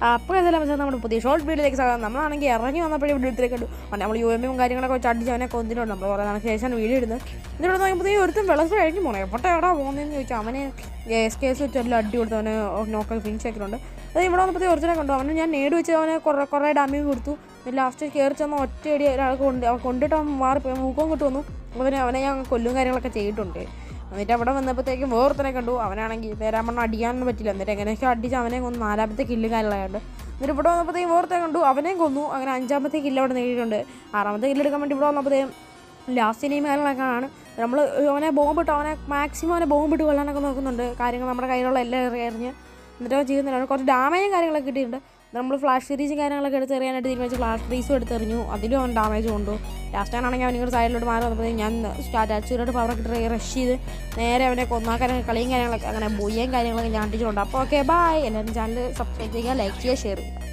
അപ്പോൾ എന്തെല്ലാം വെച്ചാൽ നമ്മുടെ പുതിയ ഷോർട്ട് വീഡിയോയിലേക്ക് സാധാരണ നമ്മളാണെങ്കിൽ ഇറങ്ങി വന്നപ്പോഴേ വീഡിയോത്തിലേക്ക് കണ്ടു. നമ്മൾ UMയും കാര്യങ്ങളൊക്കെ വെച്ച് അടിച്ച് അവനെ കൊന്നിട്ടുണ്ട്. നമ്മൾ കുറേ നാൾക്ക് ശേഷം വീഡിയോ ഇടുന്നത്. എന്നിട്ട് നോക്കുമ്പോഴത്തേക്കും ഒരുത്തും വെള്ളത്തിൽ കഴിഞ്ഞ് പോകണേ എപ്പോട്ടെ എവിടെ പോകുന്നതെന്ന് ചോദിച്ചാൽ അവനെ SKS വെച്ചെല്ലാം അടി കൊടുത്ത് അവനെ നോക്കാൻ ഫിനിഷ് ആക്കിയിട്ടുണ്ട്. അത് ഇവിടെ വന്നപ്പോഴത്തേക്കും ഒറിജിനൽ കണ്ടു. അവന് ഞാൻ നേട് വെച്ച് അവനെ കുറേ ഡാമേജ് കൊടുത്തു. ലാസ്റ്റ് കയറി ചെന്ന് ഒറ്റയടി ഒരാൾക്ക് കൊണ്ടിട്ട് അവൻ മാറിപ്പോയി മൂക്കം കിട്ടു വന്നു. അവനെ ഞാൻ കൊല്ലും കാര്യങ്ങളൊക്കെ ചെയ്തിട്ടുണ്ട്. എന്നിട്ട് അവിടെ വന്നപ്പോഴത്തേക്കും വേറൊരുത്തനെ കണ്ടു. അവനാണെങ്കിൽ പേരാമണ്ണം അടിക്കാനൊന്നും പറ്റില്ല. എന്നിട്ട് എങ്ങനെയൊക്കെ അടിച്ച് അവനെ കൊന്നു. 4ാമത്തെ കില്ല് കാര്യങ്ങളായിട്ട്. എന്നിട്ട് ഇവിടെ വന്നപ്പോഴത്തേക്കും വേറൊരുത്തനെ കണ്ടു. അവനെയും കൊന്നു. അങ്ങനെ 5ാമത്തെ കില്ല് അവിടെ നേടിയിട്ടുണ്ട്. 6ാമത്തെ കില്ല് എടുക്കാൻ വേണ്ടി ഇവിടെ വന്നപ്പോഴത്തേക്കും ലാസ്റ്റ് ഇനിയും കാര്യങ്ങളൊക്കെ ആണ്. നമ്മൾ അവനെ ബോംബിട്ട് അവനെ മാക്സിമം അവനെ ബോംബിട്ട് കൊല്ലാനൊക്കെ നോക്കുന്നുണ്ട്. കാര്യങ്ങൾ നമ്മുടെ കയ്യിലുള്ള എല്ലാം എറിഞ്ഞ് എന്നിട്ട് അവൻ ചെയ്യുന്നില്ല. കുറച്ച് ഡാമേജും കാര്യങ്ങളൊക്കെ കിട്ടിയിട്ടുണ്ട്. നമ്മൾ ഫ്ലാഷ് ഫ്രീസും കാര്യങ്ങളൊക്കെ എടുത്ത് എറിയാനായിട്ട് തീരുമാനിച്ച് ഫ്ലാഷ് ഫ്രീസും എടുത്തെറിഞ്ഞു. അതിലും അവൻ ഡാമേജ് കൊണ്ടു. ലാസ്റ്റ് ആണെങ്കിൽ അവൻ ഇങ്ങോട്ട് സൈഡിലോട്ട് മാറി വന്നപ്പോൾ ഞാൻ സ്റ്റാറ്റാച്ചൂരോട്ട് പവറൊക്കെ ഇട്ട് റഷ് ചെയ്ത് നേരെ അവനെ കൊന്നാക്കാനും കളിയും കാര്യങ്ങളൊക്കെ അങ്ങനെ ബോയ്യും കാര്യങ്ങളൊക്കെ ഞാൻ അടിച്ചിട്ടുണ്ട്. അപ്പോൾ ഓക്കെ ബൈ. എല്ലാവരും ചാനൽ സബ്സ്ക്രൈബ് ചെയ്യുക, ലൈക്ക് ചെയ്യുക, ഷെയർ ചെയ്യുക.